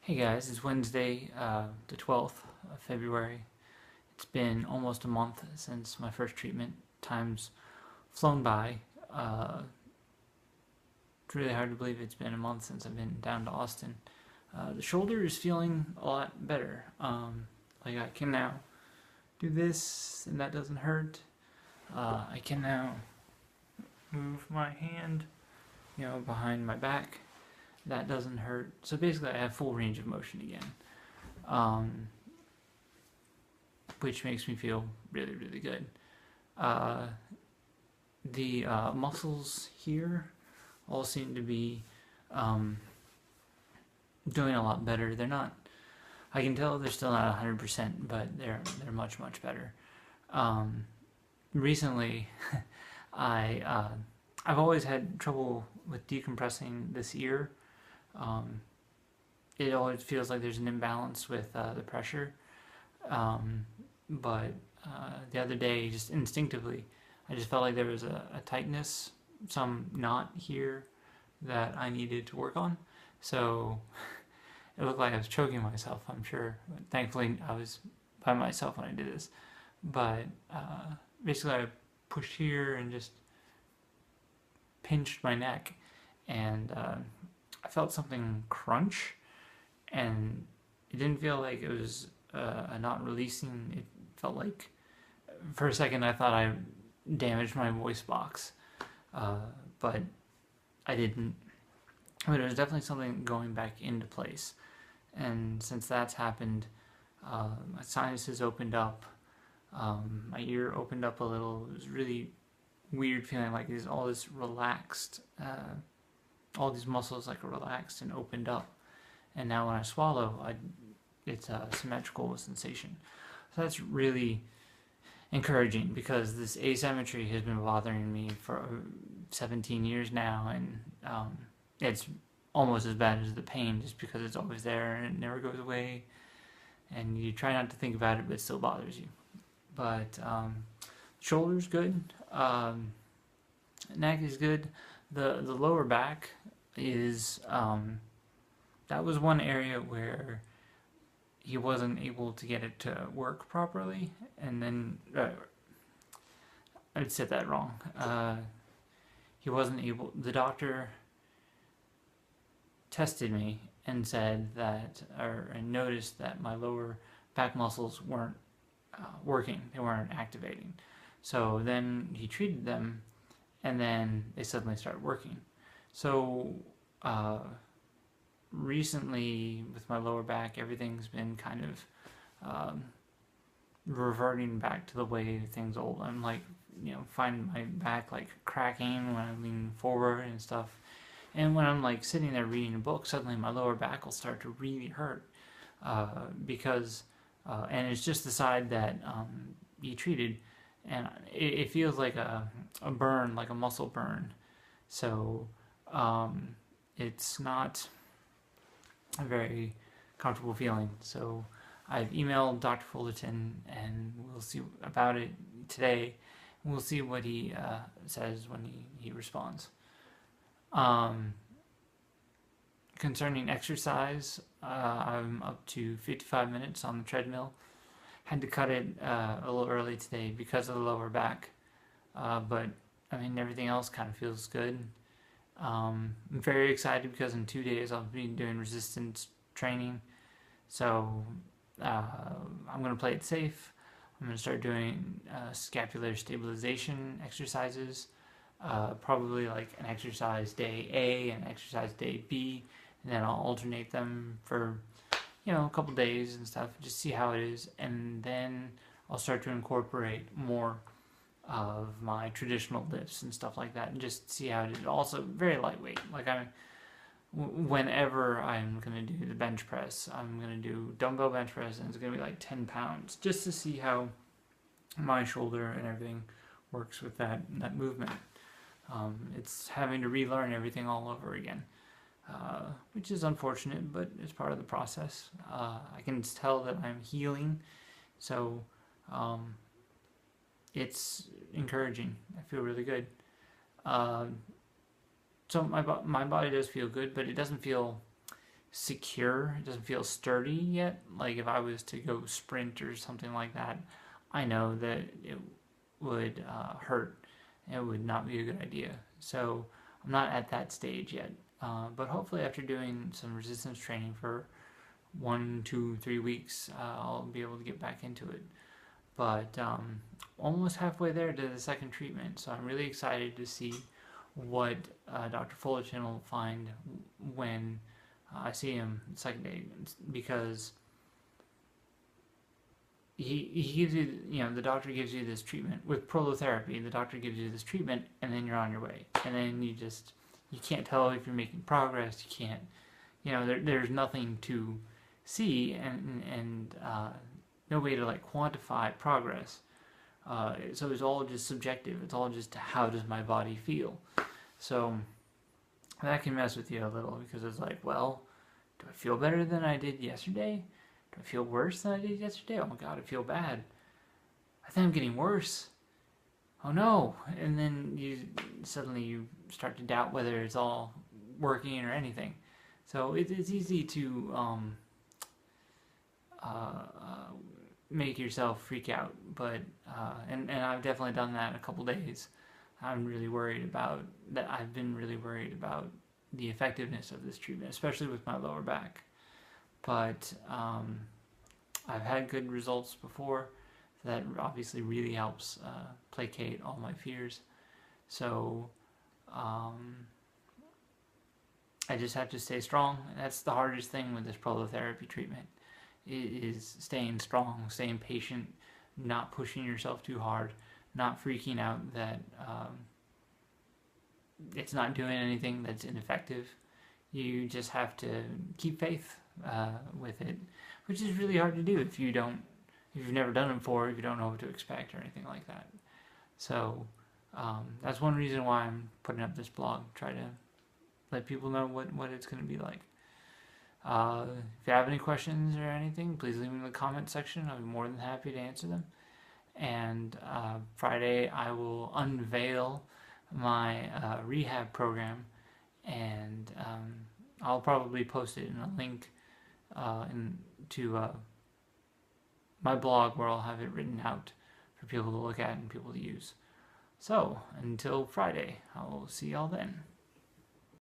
Hey guys, it's Wednesday, the 12th of February. It's been almost a month since my first treatment. Time's flown by. It's really hard to believe it's been a month since I've been down to Austin. The shoulder is feeling a lot better. Like I can now do this and that doesn't hurt. I can now move my hand, behind my back. That doesn't hurt. So basically I have full range of motion again. Um, which makes me feel really, really good. Uh, the muscles here all seem to be um, doing a lot better. They're not. I can tell they're still not 100%, but they're much much better. Um, Recently, I've always had trouble with decompressing this ear. Um, it always feels like there's an imbalance with the pressure. Um, but the other day, just instinctively, I just felt like there was a tightness, some knot here that I needed to work on. So it looked like I was choking myself, I'm sure. Thankfully, I was by myself when I did this. But basically, I pushed here and just pinched my neck, and I felt something crunch, and it didn't feel like it was a not releasing. It felt like, for a second, I thought I damaged my voice box, uh, but I didn't. But it was definitely something going back into place, and since that's happened, my sinuses opened up, my ear opened up a little. It was really weird feeling like there's all this relaxed, all these muscles like relaxed and opened up, and now when I swallow, it's a symmetrical sensation. So that's really encouraging because this asymmetry has been bothering me for 17 years now, and it's almost as bad as the pain just because it's always there and it never goes away, and you try not to think about it, but it still bothers you. But shoulder's good, neck is good. The lower back is that was one area where he wasn't able to get it to work properly, and then I said that wrong. He wasn't able. The doctor tested me and said that, and noticed that my lower back muscles weren't working. They weren't activating. So then he treated them, and then they suddenly started working. So recently, with my lower back, everything's been kind of reverting back to the way things old. I'm like, find my back like cracking when I'm leaning forward and stuff. And when I'm like sitting there reading a book, suddenly my lower back will start to really hurt because, and it's just the side that you treated, and it feels like a burn, like a muscle burn. So it's not a very comfortable feeling. So I've emailed Dr. Fullerton, and we'll see about it today. We'll see what he says when he responds. Concerning exercise, I'm up to 55 minutes on the treadmill. Had to cut it a little early today because of the lower back, but I mean everything else kind of feels good. I'm very excited because in 2 days I'll be doing resistance training, so I'm going to play it safe. I'm going to start doing scapular stabilization exercises, probably like an exercise day A and exercise day B, and then I'll alternate them for a couple days and stuff, just see how it is, and then I'll start to incorporate more of my traditional lifts and stuff like that, and just see how it is. Also very lightweight. Like whenever I'm gonna do the bench press, I'm gonna do dumbbell bench press, and it's gonna be like 10 pounds, just to see how my shoulder and everything works with that movement. It's having to relearn everything all over again, which is unfortunate, but it's part of the process. I can tell that I'm healing, so it's encouraging. I feel really good. So my body does feel good, but it doesn't feel secure. It doesn't feel sturdy yet. Like if I was to go sprint or something like that, I know that it would hurt. It would not be a good idea. So I'm not at that stage yet. But hopefully, after doing some resistance training for 1, 2, 3 weeks, I'll be able to get back into it. But almost halfway there to the second treatment, so I'm really excited to see what Dr. Fullerton will find when I see him the second day, because he gives you, the doctor gives you this treatment with prolotherapy. The doctor gives you this treatment, and then you're on your way, and then you can't tell if you're making progress. You can't, there's nothing to see, and no way to like quantify progress. So it's all just subjective. It's all just how does my body feel. So that can mess with you a little, because it's like, well, do I feel better than I did yesterday? Do I feel worse than I did yesterday? Oh my god, I feel bad. I think I'm getting worse. Oh no. And then suddenly you start to doubt whether it's all working or anything. So it's easy to make yourself freak out, but and I've definitely done that in a couple days. I'm really worried about that. I've been really worried about the effectiveness of this treatment, especially with my lower back. But I've had good results before. So that obviously really helps placate all my fears. So I just have to stay strong. That's the hardest thing with this prolotherapy treatment, is staying strong, staying patient, not pushing yourself too hard, not freaking out that it's not doing anything, that's ineffective. You just have to keep faith with it, which is really hard to do if you've never done it before, if you don't know what to expect or anything like that. So that's one reason why I'm putting up this blog, try to let people know what it's going to be like. If you have any questions or anything, please leave them in the comment section. I'll be more than happy to answer them. And Friday I will unveil my rehab program, and I'll probably post it in a link to my blog, where I'll have it written out for people to look at and people to use. So until Friday, I will see y'all then.